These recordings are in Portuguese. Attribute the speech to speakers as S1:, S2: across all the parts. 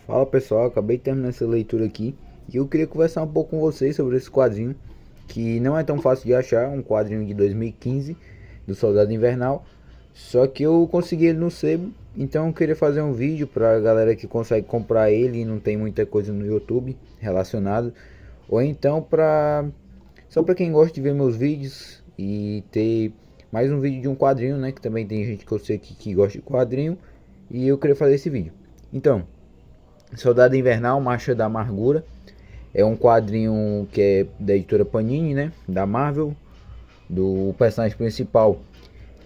S1: Fala pessoal, acabei de terminar essa leitura aqui e eu queria conversar um pouco com vocês sobre esse quadrinho que não é tão fácil de achar, um quadrinho de 2015 do Soldado Invernal, só que eu consegui ele no sebo, então eu queria fazer um vídeo pra galera que consegue comprar ele e não tem muita coisa no YouTube relacionado, ou então só pra quem gosta de ver meus vídeos e ter mais um vídeo de um quadrinho, né, que também tem gente que eu sei que gosta de quadrinho e eu queria fazer esse vídeo. Então, Soldado Invernal, Marcha da Amargura. É um quadrinho que é da editora Panini, né? Da Marvel. Do personagem principal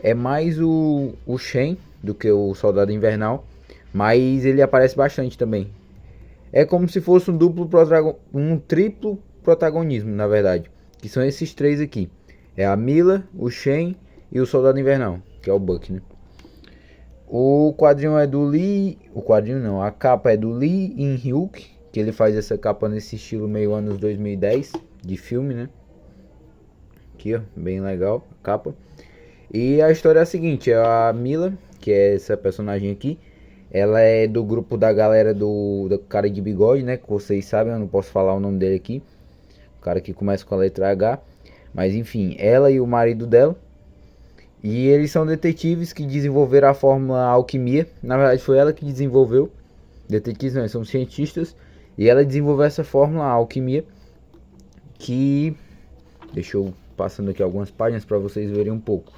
S1: é mais o Shen do que o Soldado Invernal. Mas ele aparece bastante também. É como se fosse um triplo protagonismo, na verdade. Que são esses três aqui. É a Mila, o Shen e o Soldado Invernal, que é o Buck, né? O quadrinho é do Lee. O quadrinho não, a capa é do Lee In-hyuk, que ele faz essa capa nesse estilo meio anos 2010 de filme, né? Aqui, ó, bem legal a capa. E a história é a seguinte: é a Mila, que é essa personagem aqui. Ela é do grupo da galera do cara de bigode, né? Que vocês sabem, eu não posso falar o nome dele aqui. O cara que começa com a letra H. Mas enfim, ela e o marido dela. E eles são detetives que desenvolveram a fórmula alquimia. Na verdade foi ela que desenvolveu. Detetives não, são cientistas. E ela desenvolveu essa fórmula alquimia. Que... Deixa eu passando aqui algumas páginas para vocês verem um pouco.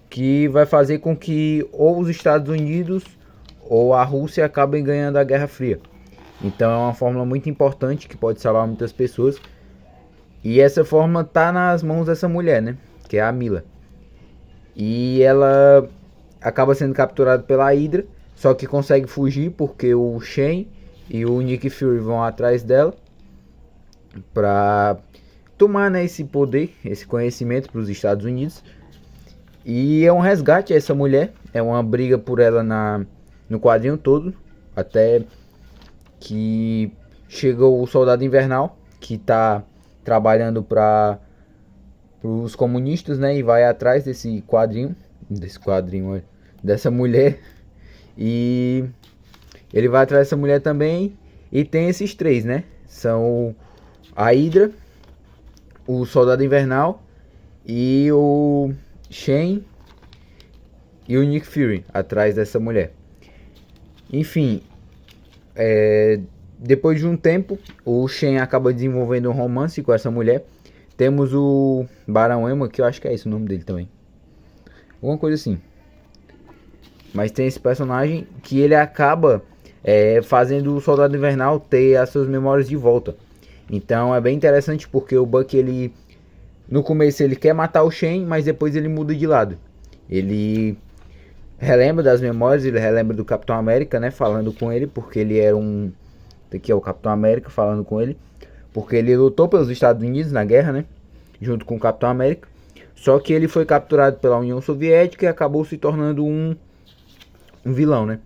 S1: Que vai fazer com que ou os Estados Unidos ou a Rússia acabem ganhando a Guerra Fria. Então é uma fórmula muito importante que pode salvar muitas pessoas. E essa fórmula tá nas mãos dessa mulher, né? Que é a Mila. E ela acaba sendo capturada pela Hydra, só que consegue fugir porque o Shen e o Nick Fury vão atrás dela para tomar, né, esse poder, esse conhecimento para os Estados Unidos. E é um resgate a essa mulher, é uma briga por ela no quadrinho todo, até que chega o Soldado Invernal, que está trabalhando para os comunistas, né, e vai atrás dessa mulher, e ele vai atrás dessa mulher também, e tem esses três, né, são a Hydra, o Soldado Invernal e o Shen e o Nick Fury atrás dessa mulher. Enfim, depois de um tempo, o Shen acaba desenvolvendo um romance com essa mulher. Temos o Barão Emo, que eu acho que é esse o nome dele também. Alguma coisa assim. Mas tem esse personagem que ele acaba fazendo o Soldado Invernal ter as suas memórias de volta. Então é bem interessante porque o Buck, ele no começo ele quer matar o Shen, mas depois ele muda de lado. Ele relembra das memórias, ele relembra do Capitão América, né, falando com ele, porque ele era um... Aqui é o Capitão América falando com ele. Porque ele lutou pelos Estados Unidos na guerra, né? Junto com o Capitão América. Só que ele foi capturado pela União Soviética e acabou se tornando um vilão, né?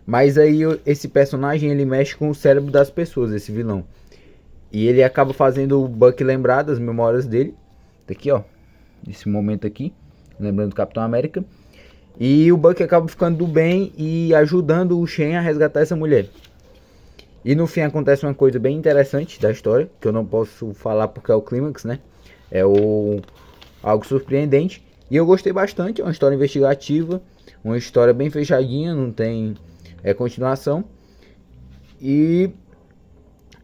S1: Mas aí esse personagem, ele mexe com o cérebro das pessoas, esse vilão. E ele acaba fazendo o Buck lembrar das memórias dele. Aqui, ó. Esse momento aqui. Lembrando do Capitão América. E o Buck acaba ficando do bem e ajudando o Shen a resgatar essa mulher. E no fim acontece uma coisa bem interessante da história, que eu não posso falar porque é o clímax, né? Algo surpreendente. E eu gostei bastante, é uma história investigativa, uma história bem fechadinha, não tem continuação. E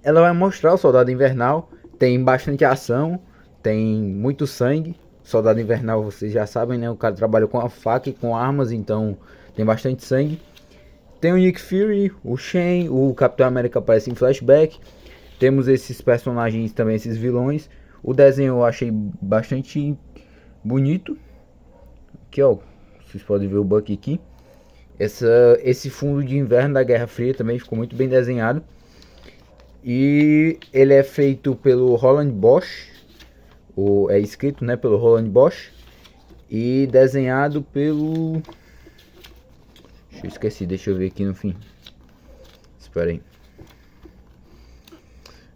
S1: ela vai mostrar o Soldado Invernal, tem bastante ação, tem muito sangue. Soldado Invernal, vocês já sabem, né? O cara trabalha com a faca e com armas, então tem bastante sangue. Tem o Nick Fury, o Shen, o Capitão América aparece em flashback. Temos esses personagens também, esses vilões. O desenho eu achei bastante bonito. Aqui, ó, vocês podem ver o Bucky aqui. Esse fundo de inverno da Guerra Fria também ficou muito bem desenhado. E ele é feito pelo Roland Bosch. É escrito, né, pelo Roland Bosch. E desenhado pelo... Eu esqueci, deixa eu ver aqui no fim. Espera aí.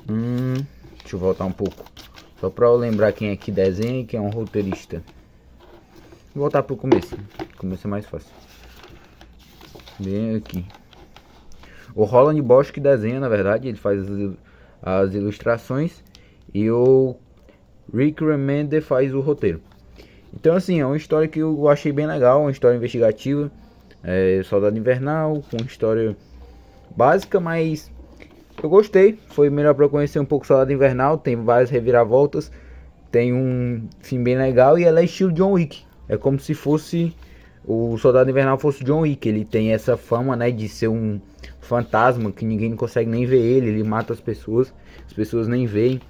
S1: Deixa eu voltar um pouco. Só pra eu lembrar quem é que desenha e quem é um roteirista. Vou voltar pro começo. O começo é mais fácil. Bem aqui. O Roland Bosch que desenha, na verdade, ele faz as ilustrações e o Rick Remender faz o roteiro. Então assim, é uma história que eu achei bem legal, uma história investigativa, Soldado Invernal, uma história básica, mas eu gostei. Foi melhor para eu conhecer um pouco Soldado Invernal, tem várias reviravoltas, tem um fim bem legal e ela é estilo John Wick. É como se fosse o Soldado Invernal fosse John Wick. Ele tem essa fama, né, de ser um fantasma que ninguém consegue nem ver ele mata as pessoas nem veem.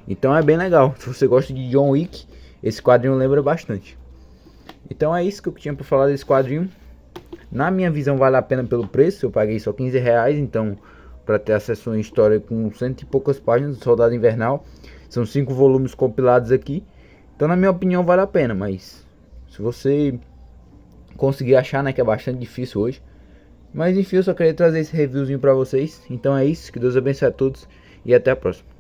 S1: Então é bem legal. Se você gosta de John Wick, esse quadrinho lembra bastante. Então é isso que eu tinha para falar desse quadrinho. Na minha visão vale a pena pelo preço. Eu paguei só R$15, então para ter acesso a uma história com cento e poucas páginas do Soldado Invernal. São 5 volumes compilados aqui. Então na minha opinião vale a pena, mas se você conseguir achar, né, que é bastante difícil hoje. Mas enfim, eu só queria trazer esse reviewzinho para vocês. Então é isso, que Deus abençoe a todos e até a próxima.